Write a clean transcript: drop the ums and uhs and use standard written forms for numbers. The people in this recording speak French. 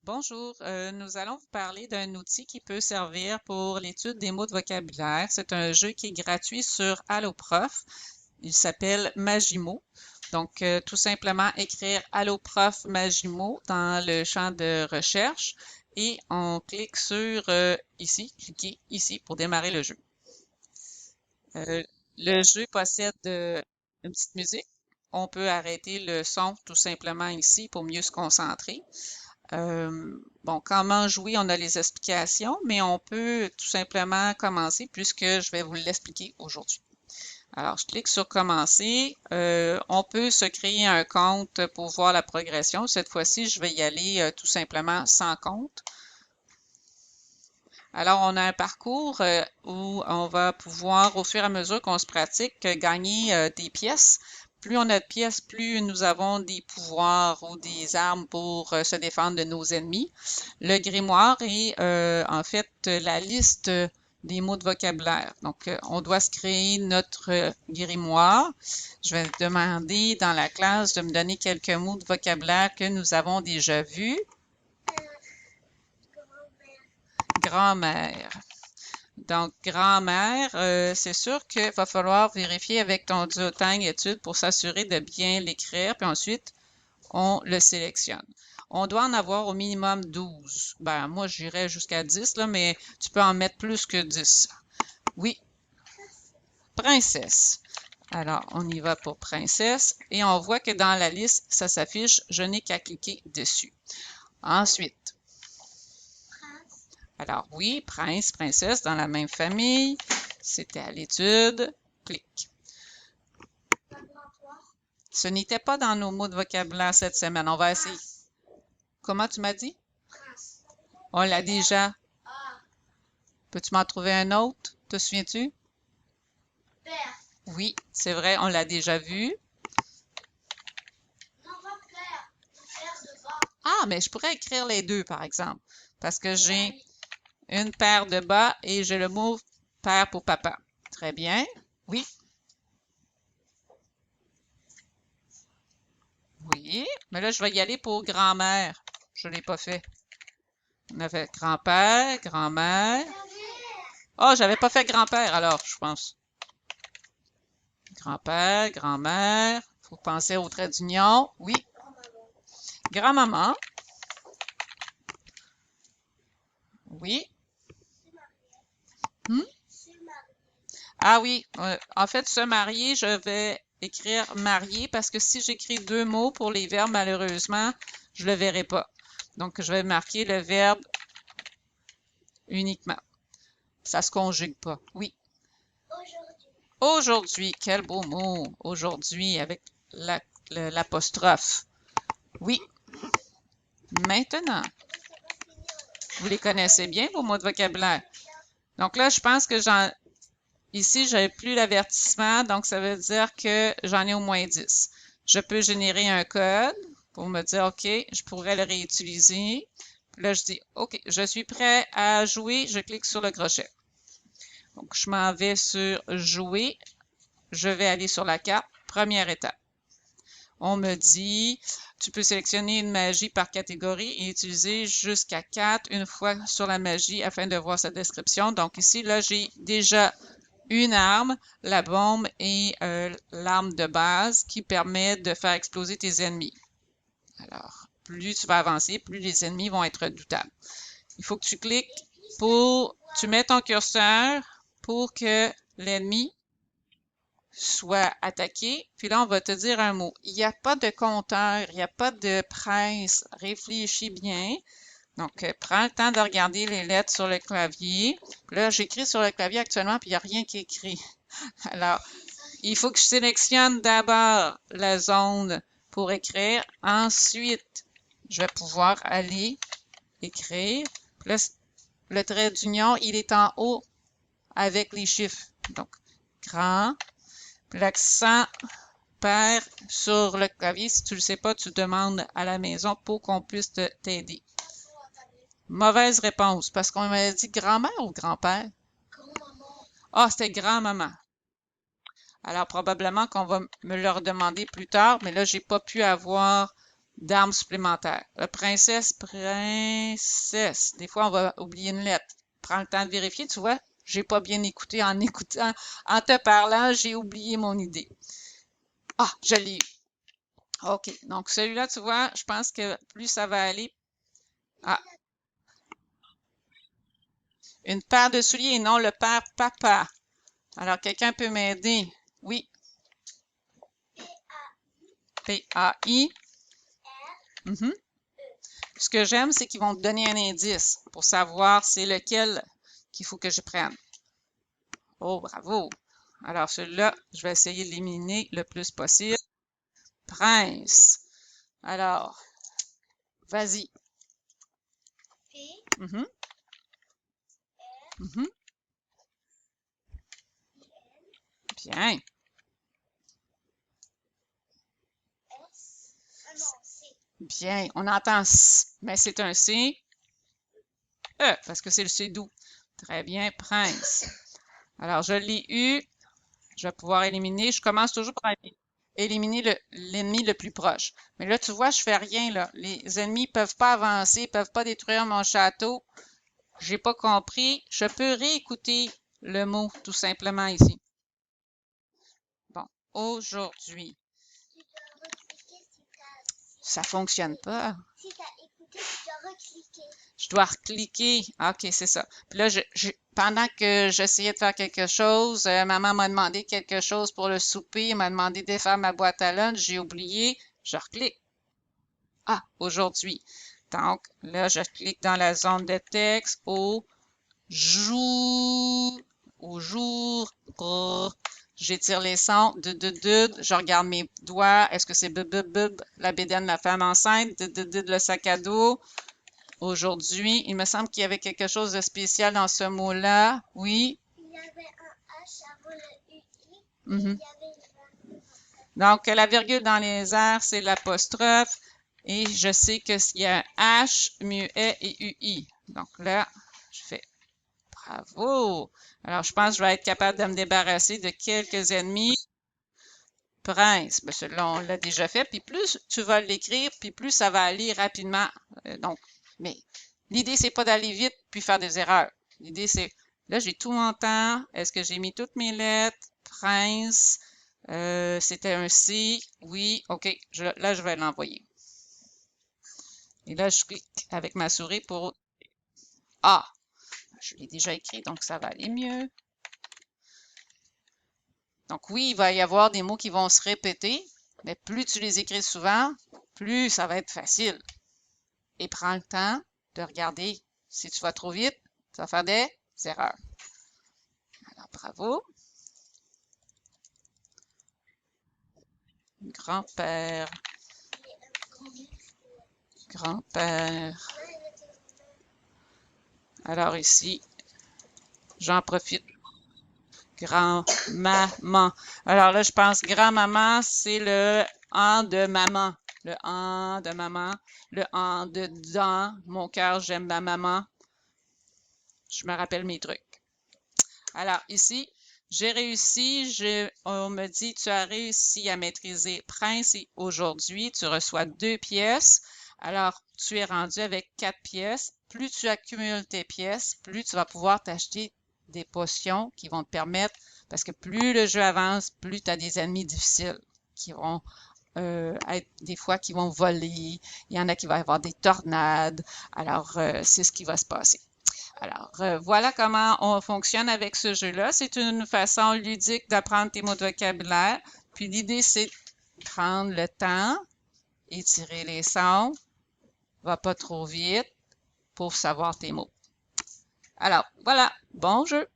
Bonjour, nous allons vous parler d'un outil qui peut servir pour l'étude des mots de vocabulaire. C'est un jeu qui est gratuit sur AlloProf. Il s'appelle Magimo. Donc, tout simplement écrire AlloProf Magimo dans le champ de recherche et on clique sur ici, cliquez ici pour démarrer le jeu. Euh, le jeu possède une petite musique. On peut arrêter le son tout simplement ici pour mieux se concentrer. Bon, comment jouer, on a les explications, mais on peut tout simplement commencer puisque je vais vous l'expliquer aujourd'hui. Alors, je clique sur commencer. On peut se créer un compte pour voir la progression. Cette fois-ci, je vais y aller tout simplement sans compte. Alors, on a un parcours où on va pouvoir, au fur et à mesure qu'on se pratique, gagner des pièces. Plus on a de pièces, plus nous avons des pouvoirs ou des armes pour se défendre de nos ennemis. Le grimoire est en fait la liste des mots de vocabulaire. Donc, on doit se créer notre grimoire. Je vais demander dans la classe de me donner quelques mots de vocabulaire que nous avons déjà vus. Grand-mère. Donc, grand-mère, c'est sûr qu'il va falloir vérifier avec ton duotang étude pour s'assurer de bien l'écrire, puis ensuite, on le sélectionne. On doit en avoir au minimum 12. Ben, moi, j'irais jusqu'à 10, là, mais tu peux en mettre plus que 10. Oui, princesse. Alors, on y va pour princesse et on voit que dans la liste, ça s'affiche, je n'ai qu'à cliquer dessus. Ensuite, alors oui, prince, princesse dans la même famille. C'était à l'étude. Clic. Ce n'était pas dans nos mots de vocabulaire cette semaine. On va essayer. Comment tu m'as dit? On l'a déjà. Peux-tu m'en trouver un autre? Te souviens-tu? Oui, c'est vrai, on l'a déjà vu. Ah, mais je pourrais écrire les deux, par exemple. Parce que j'ai une paire de bas et j'ai le mot paire pour papa. Très bien. Oui, oui. Mais là, je vais y aller pour grand-mère. Je ne l'ai pas fait. On avait grand-père, grand-mère. Oh, j'avais pas fait grand-père alors, je pense. Grand-père, grand-mère. Faut penser au trait d'union. Oui. Grand-maman. Oui. Hmm? Ah oui. En fait, se marier, je vais écrire marier parce que si j'écris deux mots pour les verbes, malheureusement, je le verrai pas. Donc, je vais marquer le verbe uniquement. Ça se conjugue pas. Oui. Aujourd'hui, quel beau mot. Aujourd'hui, avec l'apostrophe. Oui. Maintenant. Vous les connaissez bien, vos mots de vocabulaire. Donc là, je pense que ici, j'ai plus l'avertissement, donc ça veut dire que j'en ai au moins 10. Je peux générer un code pour me dire, OK, je pourrais le réutiliser. Puis là, je dis, OK, je suis prêt à jouer. Je clique sur le crochet. Donc, je m'en vais sur jouer. Je vais aller sur la carte. Première étape. On me dit, tu peux sélectionner une magie par catégorie et utiliser jusqu'à 4 une fois sur la magie afin de voir sa description. Donc ici, là, j'ai déjà une arme, la bombe et l'arme de base qui permet de faire exploser tes ennemis. Alors, plus tu vas avancer, plus les ennemis vont être redoutables. Il faut que tu cliques tu mets ton curseur pour que l'ennemi soit attaqué, puis là, on va te dire un mot. Il n'y a pas de compteur, il n'y a pas de prince. Réfléchis bien. Donc, prends le temps de regarder les lettres sur le clavier. Là, j'écris sur le clavier actuellement, puis il n'y a rien qui est écrit. Alors, il faut que je sélectionne d'abord la zone pour écrire. Ensuite, je vais pouvoir aller écrire. Puis là, le trait d'union, il est en haut avec les chiffres. Donc, grand. L'accent perd sur le clavier. Si tu ne le sais pas, tu demandes à la maison pour qu'on puisse t'aider. Mauvaise réponse, parce qu'on m'a dit grand-mère ou grand-père? Ah, c'était grand-maman. Alors, probablement qu'on va me le redemander plus tard, mais là, j'ai pas pu avoir d'armes supplémentaires. Princesse, princesse. Des fois, on va oublier une lettre. Prends le temps de vérifier. Tu vois, j'ai pas bien écouté en écoutant, en te parlant, j'ai oublié mon idée. Ah, je l'ai eu. OK. Donc, celui-là, tu vois, je pense que plus ça va aller. Ah. Une paire de souliers et non le père papa. Alors, quelqu'un peut m'aider? Oui. P-A-I. Ce que j'aime, c'est qu'ils vont te donner un indice pour savoir c'est lequel qu'il faut que je prenne. Oh, bravo! Alors, celui-là, je vais essayer de l'éliminer le plus possible. Prince. Alors, vas-y. Mhm. Mhm. Bien. Bien. On entend S, mais c'est un C. E, parce que c'est le C doux. Très bien, Prince. Alors, je l'ai eu. Je vais pouvoir éliminer. Je commence toujours par éliminer l'ennemi le plus proche. Mais là, tu vois, je fais rien, là. Les ennemis peuvent pas avancer, peuvent pas détruire mon château. J'ai pas compris. Je peux réécouter le mot, tout simplement, ici. Bon, aujourd'hui. Ça fonctionne pas. Si tu as écouté, tu dois recliquer. Je dois recliquer. OK, c'est ça. Puis là, pendant que j'essayais de faire quelque chose, maman m'a demandé quelque chose pour le souper. Elle m'a demandé de faire ma boîte à lunch. J'ai oublié. Je reclique. Ah, aujourd'hui. Donc, là, je clique dans la zone de texte au jour. Au jour. J'étire les sons. Je regarde mes doigts. Est-ce que c'est bub, la bédaine, la femme enceinte? Le sac à dos. Aujourd'hui, il me semble qu'il y avait quelque chose de spécial dans ce mot-là. Oui. Il y avait un H avant le UI. Donc, la virgule dans les airs, c'est l'apostrophe. Et je sais que s'il y a un H, muet et UI. Donc là, je fais bravo. Alors, je pense que je vais être capable de me débarrasser de quelques ennemis. Prince, ben celui-là, on l'a déjà fait. Puis plus tu vas l'écrire, puis plus ça va aller rapidement. Donc, mais l'idée, c'est pas d'aller vite puis faire des erreurs. L'idée, c'est, là, j'ai tout mon temps. Est-ce que j'ai mis toutes mes lettres? Prince, c'était un C. Oui, OK. Là, je vais l'envoyer. Et là, je clique avec ma souris pour A. Je l'ai déjà écrit, donc ça va aller mieux. Donc oui, il va y avoir des mots qui vont se répéter, mais plus tu les écris souvent, plus ça va être facile. Et prends le temps de regarder. Si tu vas trop vite, tu vas faire des erreurs. Alors, bravo. Grand-père. Grand-père. Alors ici, j'en profite. Grand-maman. Alors là, je pense grand-maman, c'est le en de maman. Le en de maman. Le en de dans. Mon cœur, j'aime ma maman. Je me rappelle mes trucs. Alors ici, j'ai réussi. On me dit, tu as réussi à maîtriser Prince et aujourd'hui, tu reçois 2 pièces. Alors, tu es rendu avec 4 pièces. Plus tu accumules tes pièces, plus tu vas pouvoir t'acheter des potions qui vont te permettre, parce que plus le jeu avance, plus tu as des ennemis difficiles qui vont être des fois qui vont voler. Il y en a qui vont avoir des tornades. Alors, c'est ce qui va se passer. Alors, voilà comment on fonctionne avec ce jeu-là. C'est une façon ludique d'apprendre tes mots de vocabulaire. Puis l'idée, c'est de prendre le temps, étirer les sons, va pas trop vite pour savoir tes mots. Alors, voilà, bon jeu!